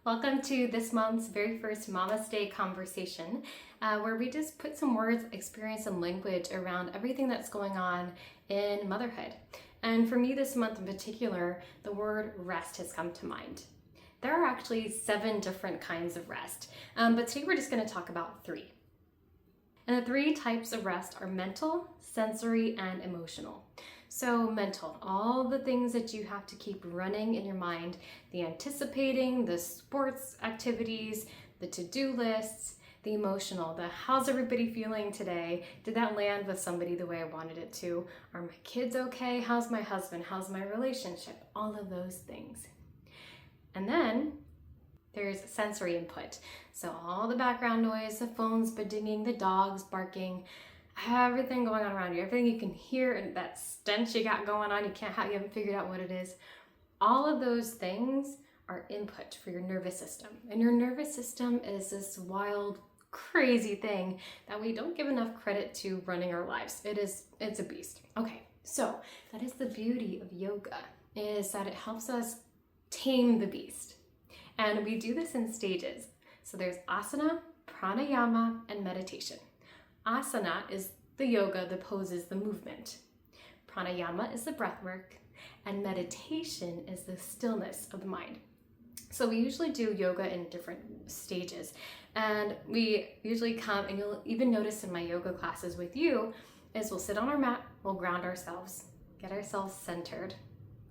Welcome to this month's very first Momaste conversation, where we just put some words, experience, and language around everything that's going on in motherhood. And for me this month in particular, the word rest has come to mind. There are actually 7 different kinds of rest, but today we're just going to talk about 3. And the 3 types of rest are mental, sensory, and emotional. So mental, all the things that you have to keep running in your mind, the anticipating, the sports activities, the to-do lists, the emotional, the how's everybody feeling today? Did that land with somebody the way I wanted it to? Are my kids okay? How's my husband? How's my relationship? All of those things. And then there's sensory input. So all the background noise, the phones dinging, the dogs barking, everything going on around you, everything you can hear, and that stench you got going on, you haven't figured out what it is. All of those things are input for your nervous system. And your nervous system is this wild, crazy thing that we don't give enough credit to running our lives. It's a beast. Okay, so that is the beauty of yoga, is that it helps us tame the beast. And we do this in stages. So there's asana, pranayama, and meditation. Asana is the yoga, the poses, the movement. Pranayama is the breath work, and meditation is the stillness of the mind. So we usually do yoga in different stages, and we usually come, and you'll even notice in my yoga classes with you, is we'll sit on our mat, we'll ground ourselves, get ourselves centered,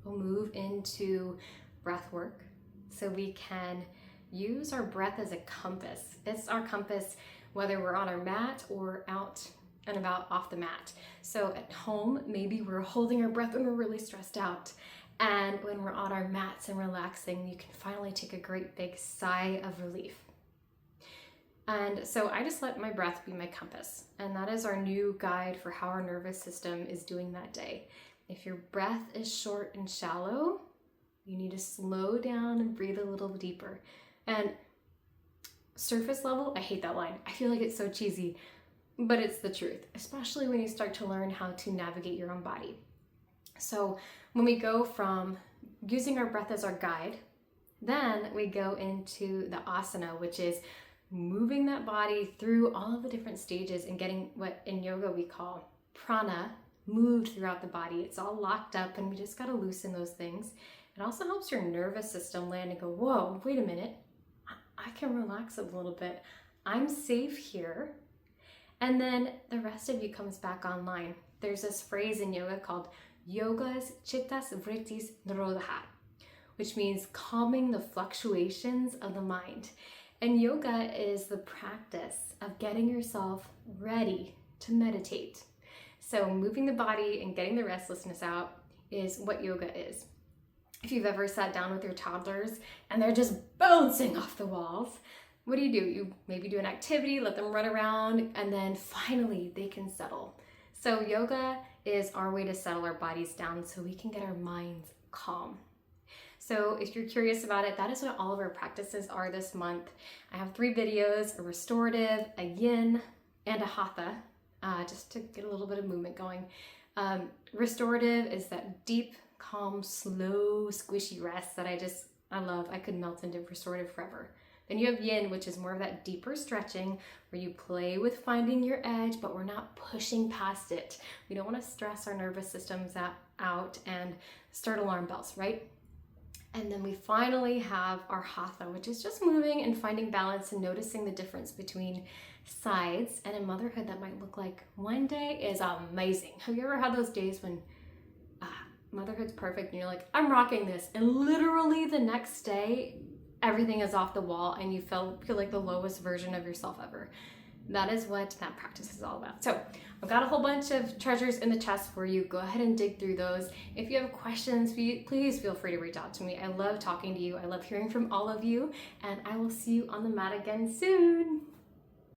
we'll move into breath work, so we can use our breath as a compass. It's our compass whether we're on our mat or out and about off the mat. So at home, maybe we're holding our breath when we're really stressed out. And when we're on our mats and relaxing, you can finally take a great big sigh of relief. And so I just let my breath be my compass. And that is our new guide for how our nervous system is doing that day. If your breath is short and shallow, you need to slow down and breathe a little deeper. And surface level, I hate that line. I feel like it's so cheesy, but it's the truth, especially when you start to learn how to navigate your own body. So when we go from using our breath as our guide, then we go into the asana, which is moving that body through all of the different stages and getting what in yoga we call prana moved throughout the body. It's all locked up and we just got to loosen those things. It also helps your nervous system land and go, whoa, wait a minute. I can relax a little bit. I'm safe here. And then the rest of you comes back online. There's this phrase in yoga called yogas chittas vrittis nirodha, which means calming the fluctuations of the mind. And yoga is the practice of getting yourself ready to meditate. So moving the body and getting the restlessness out is what yoga is. If you've ever sat down with your toddlers and they're just bouncing off the walls, what do? You maybe do an activity, let them run around, and then finally they can settle. So yoga is our way to settle our bodies down so we can get our minds calm. So if you're curious about it, that is what all of our practices are this month. I have 3 videos, a restorative, a yin, and a hatha, just to get a little bit of movement going. Restorative is that deep, calm, slow, squishy rest that I love. I could melt into restorative forever. Then you have yin, which is more of that deeper stretching where you play with finding your edge, but we're not pushing past it. We don't want to stress our nervous systems out and start alarm bells, right? And then we finally have our hatha, which is just moving and finding balance and noticing the difference between sides. And in motherhood, that might look like one day is amazing. Have you ever had those days when motherhood's perfect and you're like, I'm rocking this, and literally the next day everything is off the wall and you feel like the lowest version of yourself ever? That is what that practice is all about. So I've got a whole bunch of treasures in the chest for you. Go ahead and dig through those. If you have questions, please feel free to reach out to me. I love talking to you. I love hearing from all of you, and I will see you on the mat again soon.